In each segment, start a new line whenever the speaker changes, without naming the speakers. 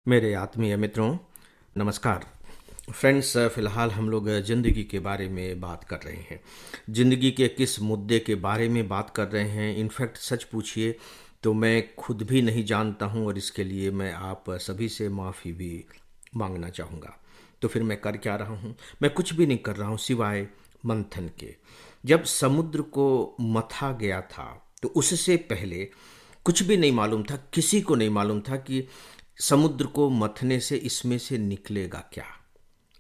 मेरे आत्मीय मित्रों, नमस्कार। फ्रेंड्स, फ़िलहाल हम लोग ज़िंदगी के बारे में बात कर रहे हैं। ज़िंदगी के किस मुद्दे के बारे में बात कर रहे हैं, इनफैक्ट सच पूछिए तो मैं खुद भी नहीं जानता हूं और इसके लिए मैं आप सभी से माफ़ी भी मांगना चाहूँगा। तो फिर मैं कर क्या रहा हूँ? मैं कुछ भी नहीं कर रहा हूँ सिवाय मंथन के। जब समुद्र को मथा गया था तो उससे पहले कुछ भी नहीं मालूम था, किसी को नहीं मालूम था कि समुद्र को मथने से इसमें से निकलेगा क्या।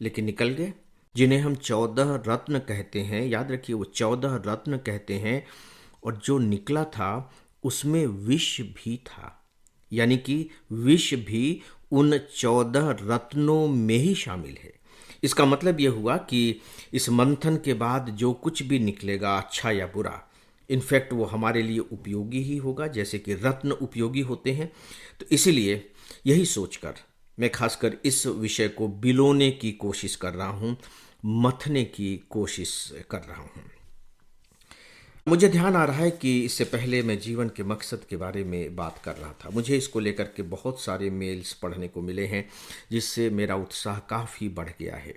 लेकिन निकल गए। जिन्हें हम 14 रत्न कहते हैं, याद रखिए वो 14 रत्न कहते हैं। और जो निकला था उसमें विष भी था, यानी कि विष भी उन 14 रत्नों में ही शामिल है। इसका मतलब यह हुआ कि इस मंथन के बाद जो कुछ भी निकलेगा, अच्छा या बुरा, इनफैक्ट वो हमारे लिए उपयोगी ही होगा, जैसे कि रत्न उपयोगी होते हैं। तो इसीलिए यही सोचकर मैं खासकर इस विषय को बिलोने की कोशिश कर रहा हूँ, मथने की कोशिश कर रहा हूँ। मुझे ध्यान आ रहा है कि इससे पहले मैं जीवन के मकसद के बारे में बात कर रहा था। मुझे इसको लेकर के बहुत सारे मेल्स पढ़ने को मिले हैं, जिससे मेरा उत्साह काफ़ी बढ़ गया है।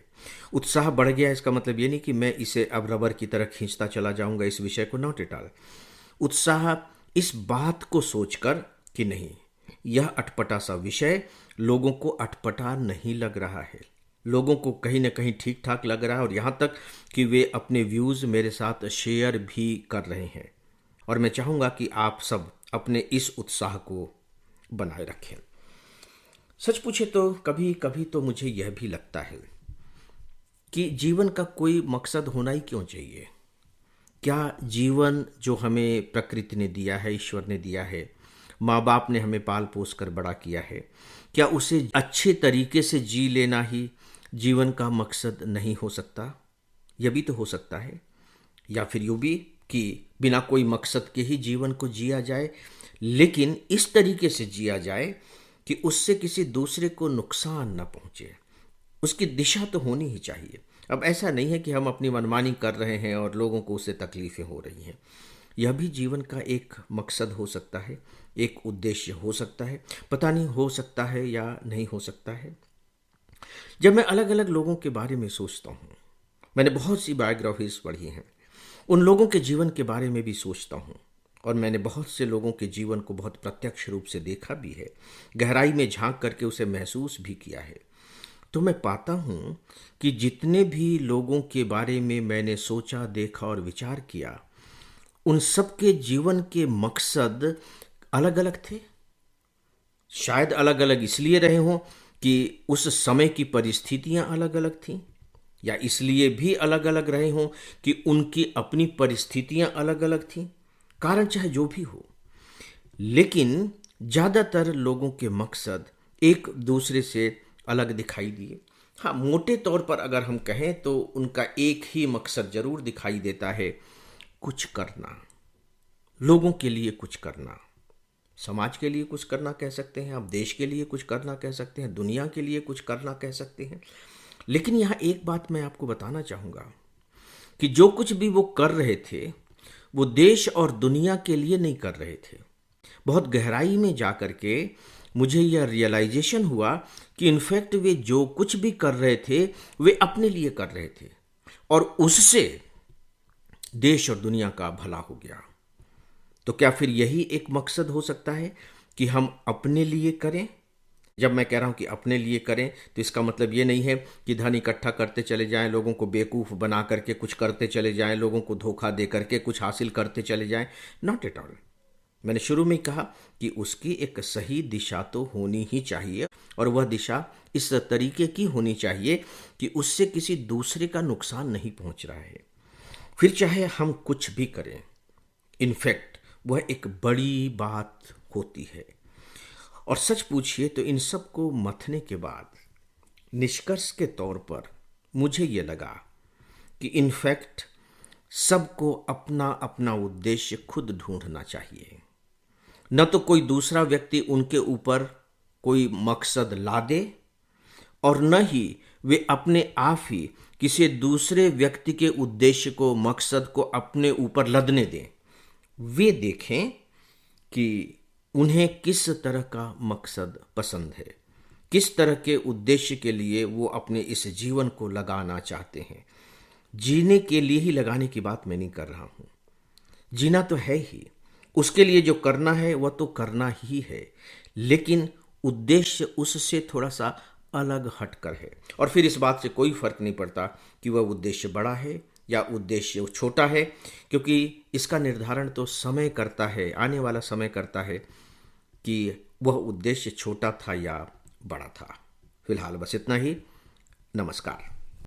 उत्साह बढ़ गया इसका मतलब ये नहीं कि मैं इसे अब रबर की तरह खींचता चला जाऊंगा इस विषय को, नॉट एट ऑल। उत्साह इस बात को सोचकर कि नहीं, यह अटपटा सा विषय लोगों को अटपटा नहीं लग रहा है, लोगों को कहीं ना कहीं ठीक ठाक लग रहा है, और यहाँ तक कि वे अपने व्यूज़ मेरे साथ शेयर भी कर रहे हैं। और मैं चाहूँगा कि आप सब अपने इस उत्साह को बनाए रखें। सच पूछे तो कभी कभी तो मुझे यह भी लगता है कि जीवन का कोई मकसद होना ही क्यों चाहिए। क्या जीवन जो हमें प्रकृति ने दिया है, ईश्वर ने दिया है, माँ बाप ने हमें पाल पोस कर बड़ा किया है, क्या उसे अच्छे तरीके से जी लेना ही जीवन का मकसद नहीं हो सकता? यह भी तो हो सकता है। या फिर यूँ भी कि बिना कोई मकसद के ही जीवन को जिया जाए, लेकिन इस तरीके से जिया जाए कि उससे किसी दूसरे को नुकसान न पहुँचे। उसकी दिशा तो होनी ही चाहिए। अब ऐसा नहीं है कि हम अपनी मनमानी कर रहे हैं और लोगों को उससे तकलीफ़ें हो रही हैं। यह भी जीवन का एक मकसद हो सकता है, एक उद्देश्य हो सकता है। पता नहीं हो सकता है या नहीं हो सकता है। जब मैं अलग अलग लोगों के बारे में सोचता हूँ, मैंने बहुत सी बायोग्राफीज पढ़ी हैं, उन लोगों के जीवन के बारे में भी सोचता हूँ, और मैंने बहुत से लोगों के जीवन को बहुत प्रत्यक्ष रूप से देखा भी है, गहराई में झांक करके उसे महसूस भी किया है। तो मैं पाता हूँ कि जितने भी लोगों के बारे में मैंने सोचा, देखा और विचार किया, उन सब के जीवन के मकसद अलग अलग थे। शायद अलग अलग इसलिए रहे हों कि उस समय की परिस्थितियां अलग अलग थीं, या इसलिए भी अलग अलग रहे हों कि उनकी अपनी परिस्थितियां अलग अलग थीं। कारण चाहे जो भी हो, लेकिन ज़्यादातर लोगों के मकसद एक दूसरे से अलग दिखाई दिए। हाँ, मोटे तौर पर अगर हम कहें तो उनका एक ही मकसद जरूर दिखाई देता है, कुछ करना, लोगों के लिए कुछ करना, समाज के लिए कुछ करना कह सकते हैं, आप देश के लिए कुछ करना कह सकते हैं, दुनिया के लिए कुछ करना कह सकते हैं। लेकिन यहाँ एक बात मैं आपको बताना चाहूँगा कि जो कुछ भी वो कर रहे थे, वो देश और दुनिया के लिए नहीं कर रहे थे। बहुत गहराई में जा कर के मुझे यह रियलाइजेशन हुआ कि इनफैक्ट वे जो कुछ भी कर रहे थे वे अपने लिए कर रहे थे, और उससे देश और दुनिया का भला हो गया। तो क्या फिर यही एक मकसद हो सकता है कि हम अपने लिए करें? जब मैं कह रहा हूं कि अपने लिए करें तो इसका मतलब ये नहीं है कि धन इकट्ठा करते चले जाएं, लोगों को बेवकूफ़ बना करके कुछ करते चले जाएं, लोगों को धोखा दे करके कुछ हासिल करते चले जाएं। Not at all. मैंने शुरू में कहा कि उसकी एक सही दिशा तो होनी ही चाहिए, और वह दिशा इस तरीके की होनी चाहिए कि उससे किसी दूसरे का नुकसान नहीं पहुंच रहा है। फिर चाहे हम कुछ भी करें, इनफैक्ट वह एक बड़ी बात होती है। और सच पूछिए तो इन सब को मथने के बाद निष्कर्ष के तौर पर मुझे ये लगा कि इनफैक्ट सबको अपना अपना उद्देश्य खुद ढूंढना चाहिए। न तो कोई दूसरा व्यक्ति उनके ऊपर कोई मकसद ला दे, और न ही वे अपने आप ही किसी दूसरे व्यक्ति के उद्देश्य को, मकसद को अपने ऊपर लदने दें। वे देखें कि उन्हें किस तरह का मकसद पसंद है, किस तरह के उद्देश्य के लिए वो अपने इस जीवन को लगाना चाहते हैं। जीने के लिए ही लगाने की बात मैं नहीं कर रहा हूँ। जीना तो है ही, उसके लिए जो करना है वह तो करना ही है, लेकिन उद्देश्य उससे थोड़ा सा अलग हटकर है। और फिर इस बात से कोई फर्क नहीं पड़ता कि वह उद्देश्य बड़ा है या उद्देश्य छोटा है, क्योंकि इसका निर्धारण तो समय करता है, आने वाला समय करता है कि वह उद्देश्य छोटा था या बड़ा था। फिलहाल बस इतना ही। नमस्कार।